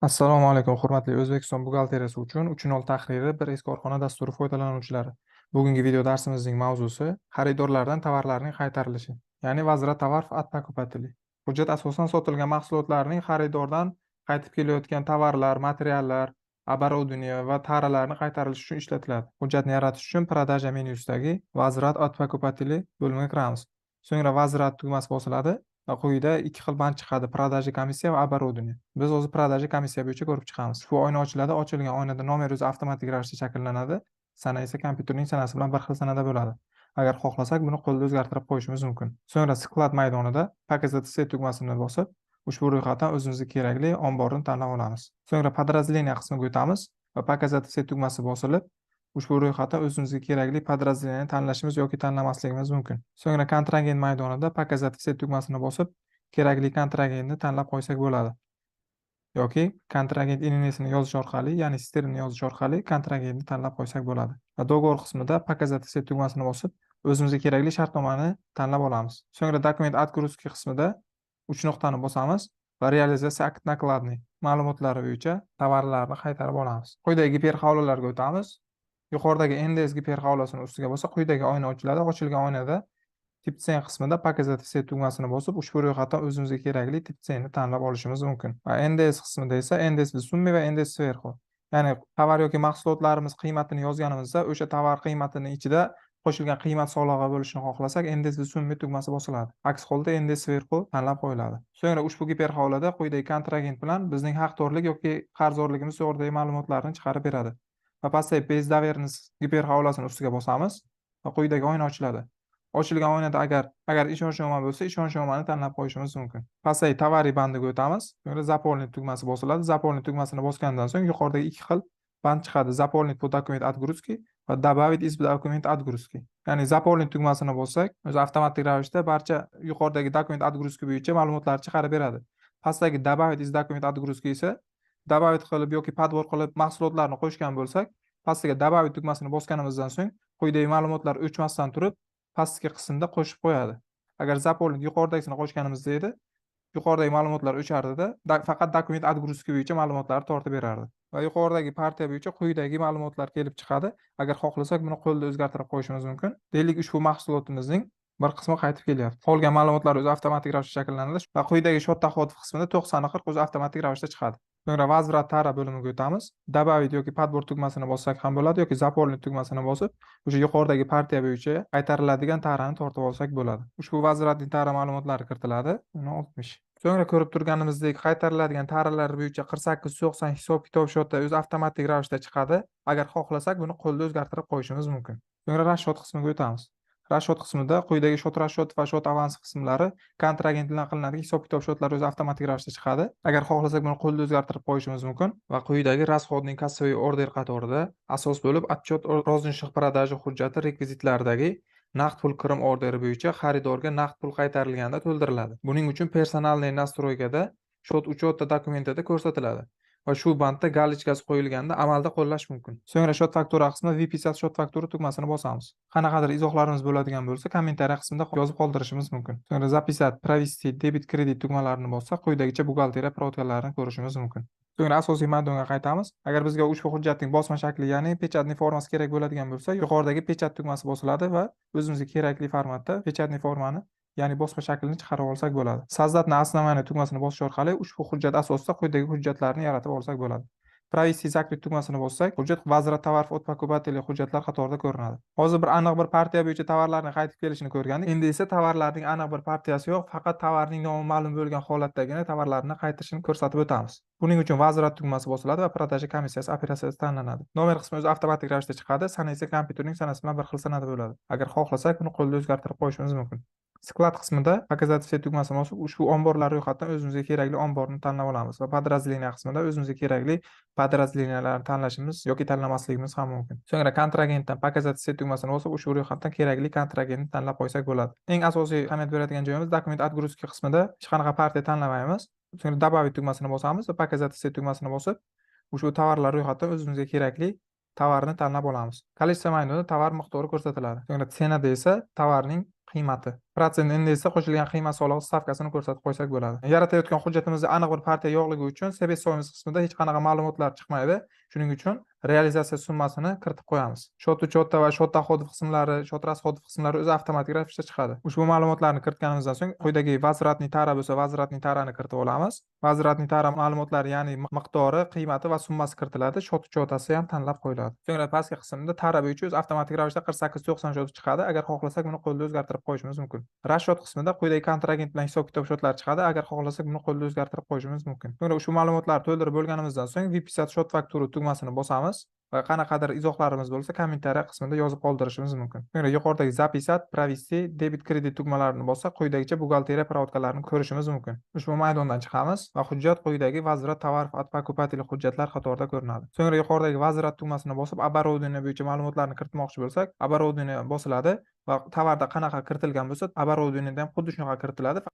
Assalomu alaykum, hurmatli O'zbekiston buxgalteriyasi uchun 3.0 tahriri bir eski korxona dasturi foydalanuvchilari. Bugungi video darsimizning mavzusi xaridorlardan tovarlarning qaytarilishi, ya'ni возврат товаров от покупателей. Hujjat asosan sotilgan mahsulotlarning xaridordan qaytib kelayotgan tovarlar, materiallar, оборудование va taralarni qaytarilishi uchun ishlatiladi. Hujjatni yaratish uchun продажа menyusidagi возврат от покупателей bo'limiga kiramiz. So'ngra возврат tugmasi bosiladi. Va quyida ikki xil band chiqadi: продажа komissiya va оборудование. Biz o'zi продажа komissiya bo'yicha ko'rib chiqamiz. Ushbu oyna ochiladi. Ochilgan oynada nomer o'zi avtomatik ravishda shakllanadi. Sana esa kompyuterning sanasi bilan bir xil sanada bo'ladi. Agar xohlasak, buni qo'lda o'zgartirib qo'yishimiz mumkin. So'ngra sklad maydonida показать все tugmasini bosib, ushbu ro'yxatdan o'zimizga kerakli omborni tanlab olamiz. So'ngra подразделение qismiga o'tamiz va показать все tugmasi bosilib, ushbu ro'yxatdan o'zimizga kerakli podrazdeleniyani tanlashimiz yoki tanlamasligimiz mumkin. So'ngra kontragent maydonida показать все tugmasini bosib, kerakli kontragentni tanlab qo'ysak bo'ladi. Yoki kontragent INN'sini yozish orqali, ya'ni strini yozish orqali kontragentni tanlab qo'ysak bo'ladi. Va dogovor qismida показать все tugmasini bosib, o'zimizga kerakli shartnomani tanlab olamiz. So'ngra dokument отгрузки qismida 3 nuqtani bosamiz va realizatsiya akt nakladniy ma'lumotlari bo'yicha tovarlarni qaytarib olamiz. Quyidagi giperhavlalarga o'tamiz. Yuqoridagi NDS giperhavlasini ustiga bosib, quyidagi oyna ochiladi. Ochilgan oynada tip C qismida показать все tugmasini bosib, ushbu ro'yxatdan o'zimizga kerakli tip C ni tanlab olishimiz mumkin. Va NDS qismida esa NDS в сумме va NDS сверху. Ya'ni tovar yoki mahsulotlarimiz qiymatini yozganimizda, o'sha tovar qiymatining ichida qo'shilgan qiymat solig'i bo'lishini xohlasak, NDS в сумме tugmasi bosiladi. Aks holda NDS сверху tanlab qo'yiladi. So'ngra ushbu giperhavlada quyidagi kontragent bilan bizning haqdorlik yoki qarzdorligimiz to'g'ridagi ma'lumotlarni chiqarib beradi. Va pastda без доверенность giperhavlasini ustiga bosamiz va quyidagi oyna ochiladi. Ochilgan oynada agar ishonchnomani bo'lsa, ishonchnomani tanlab qo'yishimiz mumkin. Pastdagi tovar bandiga o'tamiz. So'ngra заполнить tugmasi bosiladi. Заполнить tugmasini bosgandan so'ng yuqoridagi ikki xil band chiqadi: заполнить по документ отгрузки va добавить из документ отгрузки. Ya'ni заполнить tugmasini bossak, o'zi avtomatik ravishda barcha yuqoridagi dokument отгрузки bo'yicha ma'lumotlarni chiqarib beradi. Pastdagi добавить из документ отгрузки esa добавить qilib yoki podvor qilib mahsulotlarni qo'shgan bo'lsak, pastiga добавить tugmasini bosganimizdan so'ng quyidagi ma'lumotlar o'chmasdan turib pastki qismda qo'shib qo'yadi. Agar заполнить yuqoridagisini qo'shganimizda edi, yuqoridagi ma'lumotlar o'chardida, faqat dokument отгрузки bo'yicha ma'lumotlarni tortib berardi. Va yuqoridagi partiya bo'yicha quyidagi ma'lumotlar kelib chiqadi. Agar xohlasak, buni qo'lda o'zgartirib qo'yishimiz mumkin. Deylik, ushbu mahsulotimizning bir qismi qaytib kelyapti. Qolgan ma'lumotlar o'zi avtomatik ravishda shakllanadi va quyidagi shot doходов qismida 90 o'zi avtomatik ravishda chiqadi. So'ngra возврат tara bo'limiga o'tamiz. Добавить yoki подбор tugmasini bossak ham bo'ladi yoki заполнить tugmasini bosib, o'sha yuqoridagi partiya bo'yicha qaytariladigan tarani tortib olsak bo'ladi. Ushbu возвратning tara ma'lumotlari kiritiladi. 60. So'ngra ko'rib turganimizdek qaytariladigan taralar bo'yicha 48-90 hisob-kitob shoti o'zi avtomatik ravishda chiqadi. Agar xohlasak, buni qo'lda o'zgartirib qo'yishimiz mumkin. So'ngra расчет qismiga o'tamiz. Расчет qismida quyidagi shot расчет va shot avans qismlari kontragent bilan qilinadigan hisob-kitob shotlari o'zi avtomatik ravishda chiqadi. Agar xohlasak, buni qo'lda o'zgartirib qo'yishimiz mumkin va quyidagi расходный кассовый order qatorida asos bo'lib отчет розничных продажи hujjati rekvizitlaridagi naqd pul kirim orderi bo'yicha xaridorga naqd pul qaytarilganda to'ldiriladi. Buning uchun personalniy настройкада shot учета dokumentida ko'rsatiladi. Va shu bandda galichkasi qo'yilganda amalda qo'llash mumkin. So'ngra shot faktura qismida выписать shot faktura tugmasini bosamiz. Qanaqadir izohlarimiz bo'ladigan bo'lsa, kommentariya qismida yozib qoldirishimiz mumkin. So'ngra записать, провести, debit, kredit tugmalarini bossak, quyidagicha buxgalteriya protkalarini ko'rishimiz mumkin. So'ngra asosiy maydonga qaytamiz. Agar bizga ushbu hujjatning bosma shakli, ya'ni pechatniy formasi kerak bo'ladigan bo'lsa, yuqoridagi pechat tugmasi bosiladi va o'zimizga kerakli formatda pechatniy formani, ya'ni bosma shaklini chiqarib olsak bo'ladi. Создать основание tugmasini bosish orqali ushbu hujjat asosida quyidagi hujjatlarni yaratib olsak bo'ladi. Провести закрыть tugmasini bossak, hujjat возврат товаров от покупателей hujjatlar qatorida ko'rinadi. Hozir aniq bir partiya bo'yicha tovarlarning qaytib kelishini ko'rgandik. Endi esa tovarlarning aniq bir partiyasi yo'q, faqat tovarning nomi ma'lum bo'lgan holatdagina tovarlarni qaytishini ko'rsatib o'tamiz. Buning uchun возврат tugmasi bosiladi va продажа komissiyasi operatsiyasi tanlanadi. Nomer qismi o'zi avtomatik ravishda chiqadi, sana esa kompyuterning sanasi bilan bir xil sanada bo'ladi. Agar xohlasak, buni qo'lda o'zgartirib qo'yishimiz mumkin. Sklad qismida показать все tugmasini bosib, ushbu omborlar ro'yxatidan o'zimizga kerakli omborni tanlab olamiz va подразделение qismida o'zimizga kerakli подразделениyalarni tanlashimiz yoki tanlamasligimiz ham mumkin. So'ngra kontragentdan показать все tugmasini bosib, ushbu ro'yxatdan kerakli kontragentni tanlab qo'ysak bo'ladi. Eng asosiy ahamiyat beradigan joyimiz dokument отгрузки qismida hech qanaqa partiya tanlamaymiz. So'ngra добавить tugmasini bosamiz va показать все tugmasini bosib, ushbu tovarlar ro'yxatidan o'zimizga kerakli tovarni tanlab olamiz. Количество maydonida tovar miqdori ko'rsatiladi. So'ngra cenada esa tovarning qiymati. Protsent endi esa qo'shilgan qiymat solig'i stavkasini ko'rsatib qo'ysak bo'ladi. Yaratayotgan hujjatimizda aniq bir partiya yo'qligi uchun себестоимость qismida hech qanaqa ma'lumotlar chiqmaydi. Shuning uchun realizatsiya summasini kiritib qo'yamiz. Shot учета va shot доходов qismlari, shot расходов qismlari o'zi avtomatik ravishda chiqadi. Ushbu ma'lumotlarni kiritganimizdan so'ng quyidagi возвратный tara bo'lsa, возвратный tarani kiritib olamiz. Возвратный tara ma'lumotlari, ya'ni miqdori, qiymati va summasi kiritiladi. Shot учетasi ham tanlab qo'yiladi. So'ngra pastki qismda tara bo'yicha o'zi avtomatik ravishda 48.90 chiqadi. Agar xohlasak buni qo'lda o'zgartirib qo'yishimiz mumkin. Rasshot qismida quyidagi kontragent bilan hisob-kitob shotlari chiqadi. Agar xohlasak buni qo'lda o'zgartirib qo'yishimiz mumkin. So'ngra ushbu ma'lumotlarni to'ldirib bo'lganimizdan so'ng выписать shot faktura tugmasini bosamiz va qanaqadir izohlarimiz bo'lsa kommentariya qismida yozib qoldirishimiz mumkin. So'ngra yuqoridagi записать, провести, debit kredit tugmalarini bossak quyidagicha buxgalteriya provodkalarini ko'rishimiz mumkin. Ushbu maydondan chiqamiz va hujjat quyidagi возврат товаров от покупателей hujjatlar qatorida ko'rinadi. So'ngra yuqoridagi возврат tugmasini bosib оборудование bo'yicha ma'lumotlarni kiritmoqchi bo'lsak, оборудование bosiladi va tovarda qanaqa kiritilgan bo'lsa, оборудованиеda ham xuddi shunaqa kiritiladi.